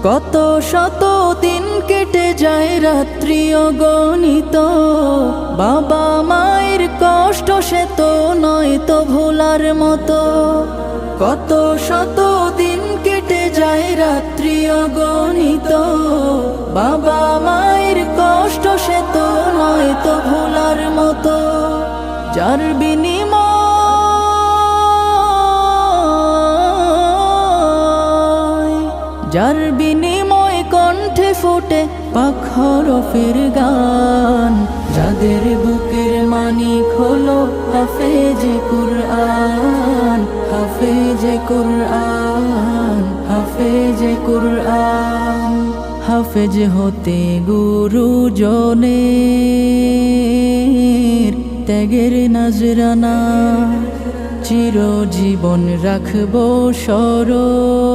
কত শত দিন কেটে যায় রাত্রি অগণিত, বাবা মায়ের কষ্ট সে তো নয় তো ভোলার মতো। কত শত দিন কেটে যায় রাত্রি অগণিত, বাবা মায়ের কষ্ট সে তো নয় তো ভোলার মতো। যার বিনিময় কণ্ঠে ফোটে পাক হরফের গান, যাদের বুকের মানিক হলো হাফেজে কুরআন, হাফেজে কুরআন, হাফেজে কুরআন। হাফেজ হতে গুরুজনের ত্যাগের নজরানা, চিরজীবন রাখবো স্মরণ।